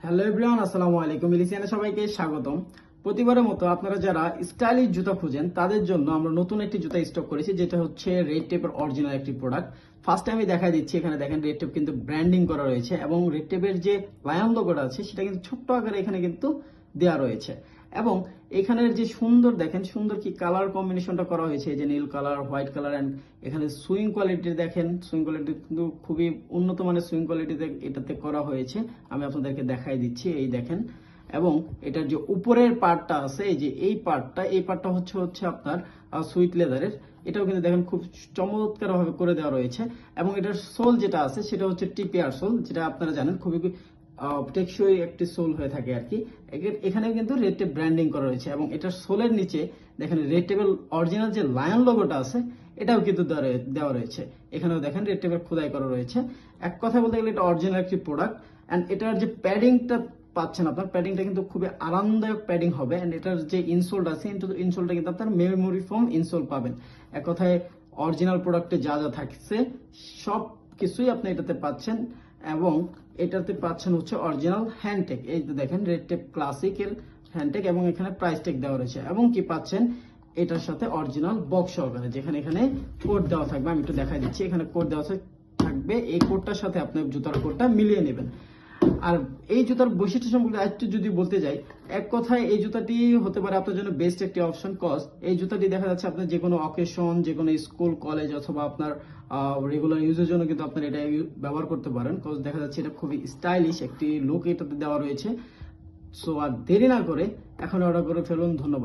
Hello everyone, আসসালামু আলাইকুম। ইলিসিয়ানে সবাইকে স্বাগতম। প্রতিবারের মতো আপনারা যারা স্টাইলিশ জুতা খুঁজেন তাদের জন্য আমরা নতুন একটি জুতা স্টক করেছি, যেটা হচ্ছে রেড টেপের অরিজিনাল একটি প্রোডাক্ট। ফার্স্ট আমি দেখাই দিচ্ছি, এখানে দেখেন রেড টেপ কিন্তু ব্র্যান্ডিং করা রয়েছে এবং রেড টেপের যে লায়ন লোগোটা আছে সেটা কিন্তু ছোট্ট আকারে এখানে কিন্তু দেওয়া রয়েছে। এবং এখানের যে সুন্দর দেখেন, সুন্দর কি কালার কম্বিনেশনটা করা হয়েছে, এই যে নীল কালার, হোয়াইট কালার, অ্যান্ড এখানে সুইং কোয়ালিটি দেখেন, সুইং কোয়ালিটি কিন্তু খুবই উন্নত মানের সুইং কোয়ালিটিতে এটাতে করা হয়েছে। আমি আপনাদেরকে দেখাই দিচ্ছি, এই দেখেন। এবং এটার যে উপরের পার্টটা আছে, এই যে এই পার্টটা হচ্ছে আপনার সুইট লেদারের। এটাও কিন্তু দেখেন খুব চমৎকার ভাবে করে দেওয়া রয়েছে। এবং এটার সোল যেটা আছে সেটা হচ্ছে টিপিআর সোল, যেটা আপনারা জানেন খুবই টেকসই একটি সোল হয়ে থাকে আর কি। এখানে কিন্তু রেড টেপ ব্র্যান্ডিং করা রয়েছে এবং এটার সোলের নিচে দেখেন রেড টেপের অরিজিনাল যে লায়ন লোগোটা আছে এটাও কিন্তু দেওয়া রয়েছে। এখানেও দেখেন রেড টেপের খোদাই করা রয়েছে। এক কথা বলতে গেলে এটা অরিজিনাল একটি প্রোডাক্ট। অ্যান্ড এটার যে প্যাডিংটা পাচ্ছেন, আপনার প্যাডিংটা কিন্তু খুবই আরামদায়ক প্যাডিং হবে। অ্যান্ড এটার যে ইনসোলটা আছে, ইনসোলটা কিন্তু আপনার মেমোরি ফোম ইনসোল পাবেন। এক কথায় অরিজিনাল প্রোডাক্টে যা যা থাকছে সব কিছুই আপনি এটাতে পাচ্ছেন। এবং এটাতে পাচ্ছেন হচ্ছে অরিজিনাল হ্যান্ডটেক, এই যে দেখেন রেড টেপ ক্লাসিকের হ্যান্ডটেক, এবং এখানে প্রাইস ট্যাগ দেওয়া রয়েছে। এবং কি পাচ্ছেন এটার সাথে অরিজিনাল বক্স সহকারে, যেখানে এখানে কোড দেওয়া থাকবে। আমি একটু দেখাই দিচ্ছি, এখানে কোড দেওয়া থাকবে। এই কোডটার সাথে আপনি জুতার কোডটা মিলিয়ে নেবেন। আর এই জুতার বৈশিষ্ট্য সম্পর্কে আরেকটু যদি বলতে যাই, এক কথায় এই জুতাটি হতে পারে আপনার জন্য বেস্ট একটি অপশন। কজ এই জুতাটি দেখা যাচ্ছে আপনার যে কোনো অকেশন, যে কোনো স্কুল, কলেজ অথবা আপনার রেগুলার ইউজের জন্য কিন্তু আপনার এটা ব্যবহার করতে পারেন। কজ দেখা যাচ্ছে এটা খুবই স্টাইলিশ একটি লুক এটাতে দেওয়া রয়েছে। সো আর দেরি না করে এখন অর্ডার করে ফেলুন। ধন্যবাদ।